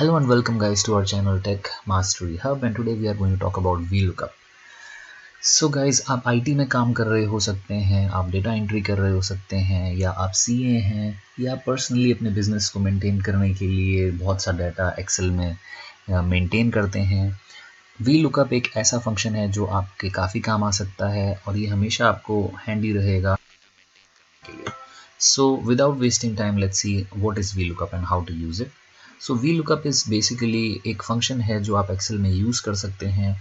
Hello and welcome guys to our channel Tech Mastery Hub, and today we are going to talk about VLOOKUP. So guys, आप IT में काम कर रहे हो सकते हैं, आप डेटा एंट्री कर रहे हो सकते हैं, या आप CA हैं, या पर्सनली अपने बिजनेस को मेंटेन करने के लिए बहुत सा डाटा एक्सेल में मेंटेन करते हैं। VLOOKUP एक ऐसा फंक्शन है जो आपके काफ़ी काम आ सकता है और ये हमेशा आपको हैंडी रहेगा के लिए। So without wasting time, let's see what is VLOOKUP and how to use it. So VLOOKUP is basically एक फंक्शन है जो आप एक्सेल में यूज़ कर सकते हैं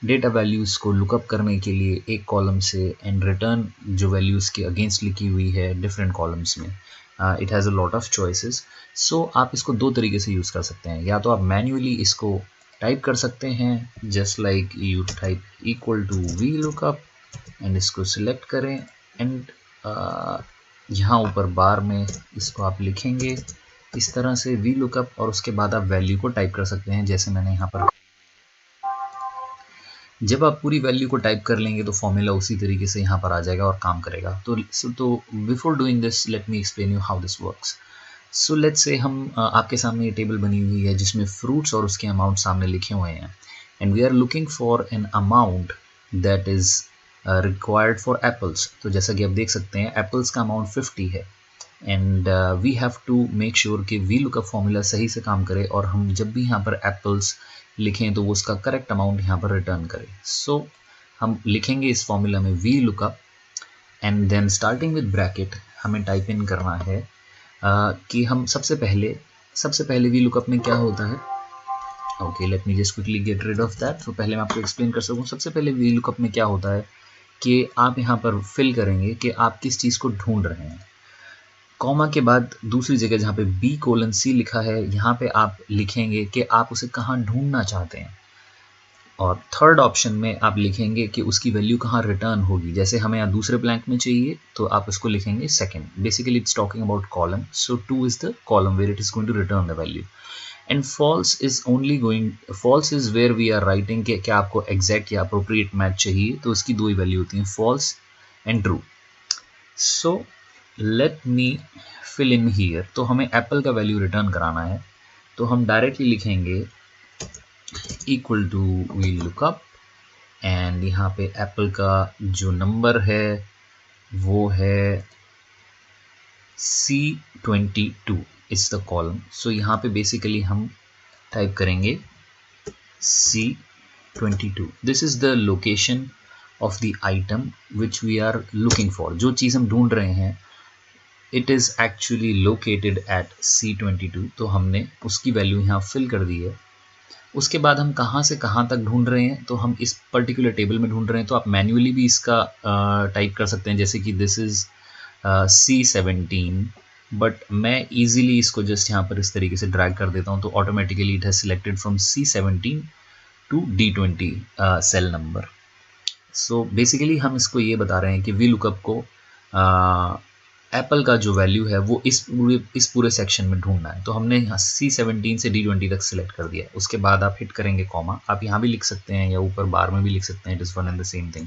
डेटा वैल्यूज़ को लुकअप करने के लिए एक कॉलम से एंड रिटर्न जो वैल्यूज़ के अगेंस्ट लिखी हुई है डिफरेंट कॉलम्स में। It has a lot of choices. So आप इसको दो तरीके से यूज़ कर सकते हैं, या तो आप मैन्युअली इसको टाइप कर सकते हैं, just like you type equal to VLOOKUP and इसको सिलेक्ट करें एंड यहाँ ऊपर बार में इसको आप लिखेंगे इस तरह से VLOOKUP, और उसके बाद आप वैल्यू को टाइप कर सकते हैं जैसे मैंने यहाँ पर। जब आप पूरी वैल्यू को टाइप कर लेंगे तो फॉर्मूला उसी तरीके से यहाँ पर आ जाएगा और काम करेगा। तो before doing this let me explain you how this works. So let's say हम आपके सामने ये टेबल बनी हुई है जिसमें फ्रूट्स और उसके अमाउंट सामने लिखे हुए हैं, and we are looking for an amount that is required for apples. तो जैसा कि आप देख सकते हैं एप्पल्स का अमाउंट 50 है, and we have to make sure कि VLOOKUP फॉर्मूला सही से काम करे और हम जब भी यहाँ पर एप्पल्स लिखें तो वो उसका करेक्ट अमाउंट यहाँ पर रिटर्न करे। सो हम लिखेंगे इस फॉर्मूला में VLOOKUP and then starting with bracket हमें टाइप इन करना है कि हम सबसे पहले VLOOKUP में क्या होता है। Okay, let me just quickly get rid of that. तो पहले मैं आपको एक्सप्लेन कर सकूँ। सबसे पहले VLOOKUP में क्या होता है कि आप यहाँ पर फिल करेंगे कि आप किस चीज़ को ढूंढ रहे हैं। कॉमा के बाद दूसरी जगह जहाँ पे B:C लिखा है यहाँ पे आप लिखेंगे कि आप उसे कहाँ ढूंढना चाहते हैं, और थर्ड ऑप्शन में आप लिखेंगे कि उसकी वैल्यू कहाँ रिटर्न होगी। जैसे हमें यहाँ दूसरे ब्लैंक में चाहिए तो आप उसको लिखेंगे second. Basically it's talking about column, so 2 is the column where it is going to return the value, and false is where we are writing कि क्या आपको एग्जैक्ट या अप्रोप्रिएट मैच चाहिए, तो उसकी दो ही वैल्यू होती हैं, false and true. So let me fill in here. तो हमें एप्पल का वैल्यू रिटर्न कराना है, तो हम डायरेक्टली लिखेंगे इक्वल टू VLOOKUP, एंड यहाँ पे एप्पल का जो नंबर है वो है C22 इज द कॉलम। सो यहाँ पे बेसिकली हम टाइप करेंगे C22। This is the location of the item which we are looking for. जो चीज़ हम ढूंढ रहे हैं it is actually located at C22, तो हमने उसकी वैल्यू यहाँ फिल कर दी है। उसके बाद हम कहाँ से कहाँ तक ढूंढ रहे हैं, तो हम इस पर्टिकुलर टेबल में ढूंढ रहे हैं, तो आप मैन्युअली भी इसका टाइप कर सकते हैं, जैसे कि दिस इज़ C17, बट मैं ईजिली इसको जस्ट यहाँ पर इस तरीके से ड्रैग कर देता हूँ, तो automatically it has selected from C17 to D20 cell number. So basically हम इसको ये बता रहे हैं कि VLOOKUP को एप्पल का जो वैल्यू है वो इस पूरे सेक्शन में ढूंढना है। तो हमने यहाँ C17 से D20 तक सिलेक्ट कर दिया। उसके बाद आप हिट करेंगे कॉमा, आप यहाँ भी लिख सकते हैं या ऊपर बार में भी लिख सकते हैं, it is one and the same thing.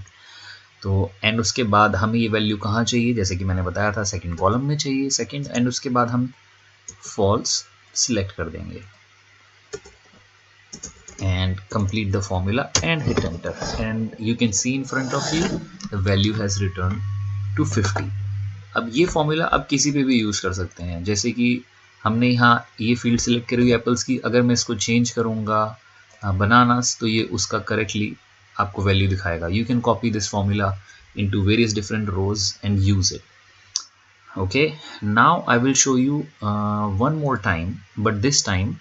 तो एंड उसके बाद हमें ये वैल्यू कहाँ चाहिए, जैसे कि मैंने बताया था सेकंड कॉलम में चाहिए सेकंड, एंड उसके बाद हम फॉल्स सिलेक्ट कर देंगे and complete the formula and hit enter, and you can see in front of you the value has returned to 50। अब ये फॉर्मूला आप किसी पे भी यूज़ कर सकते हैं, जैसे कि हमने यहाँ ये फील्ड सिलेक्ट करी हुई एप्पल्स की, अगर मैं इसको चेंज करूँगा बनानास, तो ये उसका करेक्टली आपको वैल्यू दिखाएगा। You can copy this formula into various different rows and use it. Okay, now I will show you one more time, but this time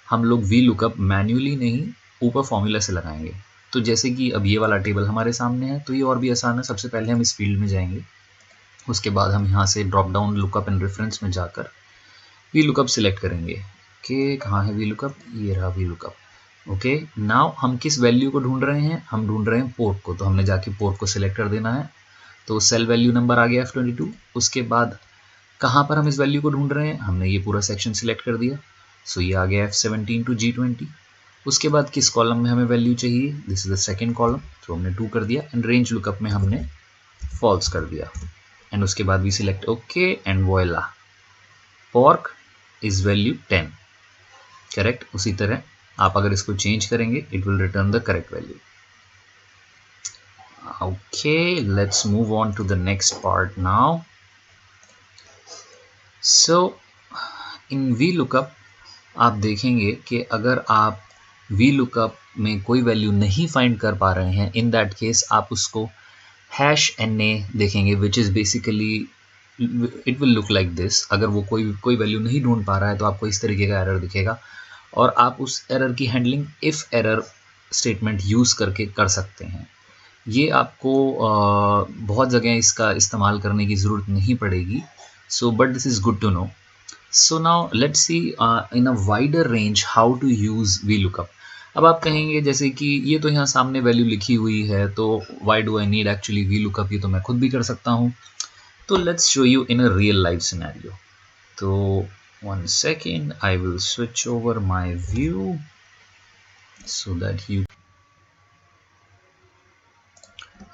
हम लोग VLOOKUP मैन्युअली नहीं ऊपर फॉर्मूला से लगाएंगे। तो जैसे कि अब ये वाला टेबल हमारे सामने है, तो ये और भी आसान है। सबसे पहले हम इस फील्ड में जाएंगे, उसके बाद हम यहाँ से drop down lookup and reference में जाकर VLOOKUP सिलेक्ट करेंगे कि कहाँ है VLOOKUP, ये रहा VLOOKUP। ओके, नाउ हम किस वैल्यू को ढूंढ रहे हैं, हम ढूंढ रहे हैं पोर्ट को, तो हमने जाके पोर्ट को सिलेक्ट कर देना है। तो सेल वैल्यू नंबर आ गया F22। उसके बाद कहाँ पर हम इस वैल्यू को ढूंढ रहे हैं, हमने ये पूरा सेक्शन सिलेक्ट कर दिया, सो ये आ गया F17 टू G20। उसके बाद किस कॉलम में हमें वैल्यू चाहिए, this is the second column, तो हमने 2 कर दिया, एंड रेंज लुकअप में हमने फॉल्स कर दिया, एंड उसके बाद भी select okay, and voila pork is value 10। Correct. उसी तरह आप अगर इसको चेंज करेंगे it will return the correct value. Okay, let's move on to the next part now. So in VLOOKUP आप देखेंगे कि अगर आप VLOOKUP में कोई वैल्यू नहीं फाइंड कर पा रहे हैं, इन दैट केस आप उसको #NA देखेंगे, which is basically it will look like this. अगर वो कोई वैल्यू नहीं ढूंढ पा रहा है तो आपको इस तरीके का एरर दिखेगा, और आप उस एरर की handling if error statement use करके कर सकते हैं। ये आपको बहुत जगह इसका इस्तेमाल करने की ज़रूरत नहीं पड़ेगी, so but this is good to know. So now let's see in a wider range how to use VLOOKUP। अब आप कहेंगे जैसे कि ये तो यहाँ सामने वैल्यू लिखी हुई है, तो why do I need actually VLOOKUP, ये तो मैं खुद भी कर सकता हूँ। तो let's show you in a real life scenario. तो 1 second, I will switch over my view so that you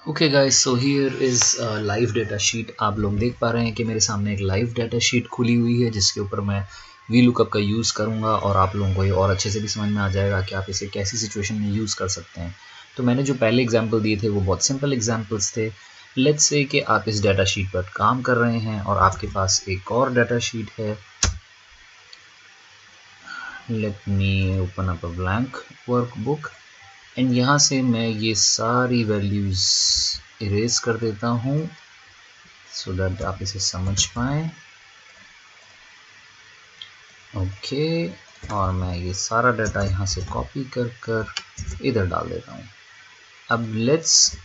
okay guys, so here is live data sheet. आप लोग देख पा रहे हैं कि मेरे सामने एक लाइव डेटा शीट खुली हुई है जिसके ऊपर मैं VLOOKUP का यूज़ करूँगा, और आप लोगों को ये और अच्छे से भी समझ में आ जाएगा कि आप इसे कैसी सिचुएशन में यूज़ कर सकते हैं। तो मैंने जो पहले एग्जांपल दिए थे वो बहुत सिंपल एग्जांपल्स थे। लेट्स से कि आप इस डाटा शीट पर काम कर रहे हैं और आपके पास एक और डाटा शीट है। Let me open up a blank workbook and यहाँ से मैं ये सारी वैल्यूज़ इरेज कर देता हूँ सो दैट आप इसे समझ पाएँ। ओके, और मैं ये सारा डाटा यहाँ से कॉपी कर इधर डाल देता हूँ। अब लेट्स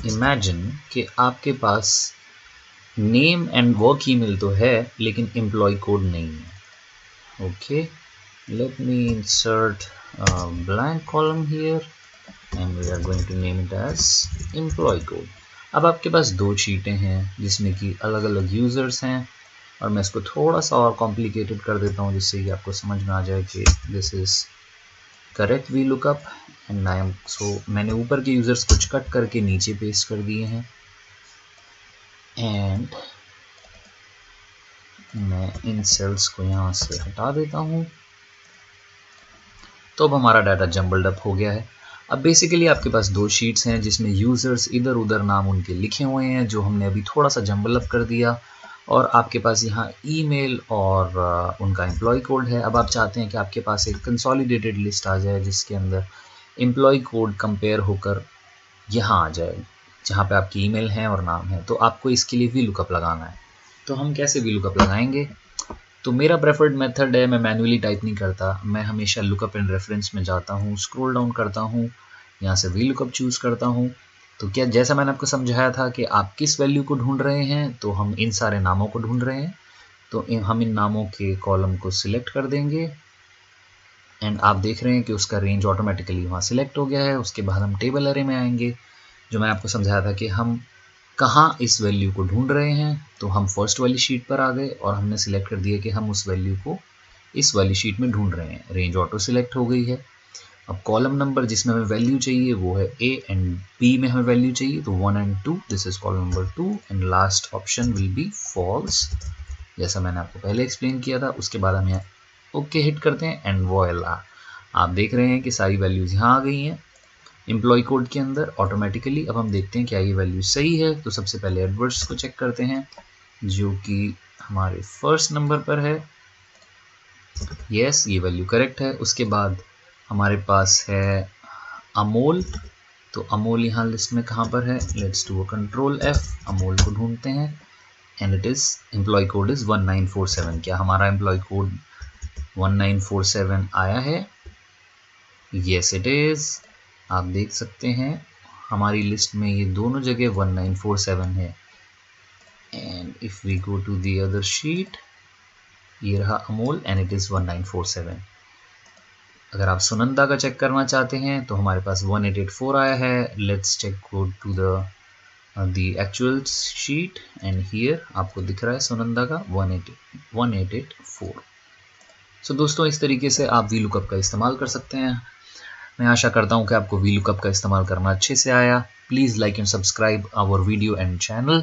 इमेजिन कि आपके पास नेम एंड वर्क ईमेल तो है लेकिन एम्प्लॉय कोड नहीं है। Okay, let me insert blank column here and we are going to name it as employee code। अब आपके पास दो शीटें हैं जिसमें कि अलग अलग यूज़र्स हैं, और मैं इसको थोड़ा सा और कॉम्प्लिकेटेड कर देता हूँ जिससे कि आपको समझ में आ जाए कि this is correct VLOOKUP and I am so मैंने ऊपर के यूज़र्स कुछ कट करके नीचे पेस्ट कर दिए हैं, एंड मैं इन सेल्स को यहाँ से हटा देता हूँ। तो अब हमारा डाटा जम्बल्ड अप हो गया है। अब बेसिकली आपके पास दो शीट्स हैं जिसमें यूज़र्स इधर उधर नाम उनके लिखे हुए हैं जो हमने अभी थोड़ा सा जम्बल अप कर दिया, और आपके पास यहाँ ईमेल और उनका एम्प्लॉय कोड है। अब आप चाहते हैं कि आपके पास एक कंसोलिडेटेड लिस्ट आ जाए जिसके अंदर एम्प्लॉय कोड कंपेयर होकर यहाँ आ जाए जहाँ पे आपकी ईमेल है और नाम है। तो आपको इसके लिए VLOOKUP लगाना है। तो हम कैसे VLOOKUP लगाएंगे? तो मेरा प्रेफर्ड मेथड है, मैं मैन्युअली टाइप नहीं करता, मैं हमेशा लुकअप एंड रेफरेंस में जाता हूँ, स्क्रॉल डाउन करता हूँ, यहाँ से VLOOKUP चूज़ करता हूँ। तो क्या जैसा मैंने आपको समझाया था कि आप किस वैल्यू को ढूंढ रहे हैं, तो हम इन सारे नामों को ढूंढ रहे हैं। तो हम इन नामों के कॉलम को सिलेक्ट कर देंगे एंड आप देख रहे हैं कि उसका रेंज ऑटोमेटिकली वहाँ सिलेक्ट हो गया है। उसके बाद हम टेबल अरे में आएंगे, जो मैं आपको समझाया था कि हम कहाँ इस वैल्यू को ढूंढ रहे हैं। तो हम फर्स्ट वाली शीट पर आ गए और हमने सिलेक्ट कर दिया कि हम उस वैल्यू को इस वाली शीट में ढूंढ रहे हैं। रेंज ऑटो सिलेक्ट हो गई है। अब कॉलम नंबर जिसमें हमें वैल्यू चाहिए वो है A एंड B में हमें वैल्यू चाहिए, तो 1 and 2, this is column number 2 and last option will be false, जैसा मैंने आपको पहले एक्सप्लेन किया था। उसके बाद हम यहाँ ओके हिट करते हैं एंड वॉयला, आप देख रहे हैं कि सारी वैल्यूज़ यहाँ आ गई हैं एम्प्लॉय कोड के अंदर ऑटोमेटिकली। अब हम देखते हैं क्या ये वैल्यू सही है। तो सबसे पहले एडवर्ड्स को चेक करते हैं जो कि हमारे फर्स्ट नंबर पर है। यस, ये वैल्यू करेक्ट है। उसके बाद हमारे पास है अमोल, तो अमोल यहाँ लिस्ट में कहाँ पर है? Let's do a control F, Amol को ढूंढते हैं and it is employee code is 1947। क्या हमारा एम्प्लॉय कोड 1947 आया है? Yes it is. आप देख सकते हैं हमारी लिस्ट में ये दोनों जगह 1947 है। And if we go to the other sheet, ये रहा अमोल एंड इट इज़ 1947। अगर आप सुनंदा का चेक करना चाहते हैं तो हमारे पास 1884 आया है। Let's check go to the actual sheet and here आपको दिख रहा है सुनंदा का 1884। सो दोस्तों, इस तरीके से आप VLOOKUP का इस्तेमाल कर सकते हैं। मैं आशा करता हूं कि आपको VLOOKUP का इस्तेमाल करना अच्छे से आया। Please like and subscribe our video and channel,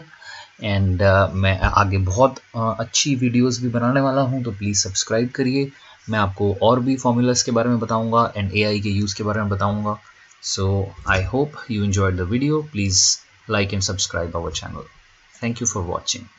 and मैं आगे बहुत अच्छी वीडियोस भी बनाने वाला हूं, तो प्लीज़ सब्सक्राइब करिए। मैं आपको और भी फॉर्मूलाज के बारे में बताऊंगा एंड AI के यूज़ के बारे में बताऊंगा. So I hope you enjoyed the video. Please like and subscribe our channel. Thank you for watching.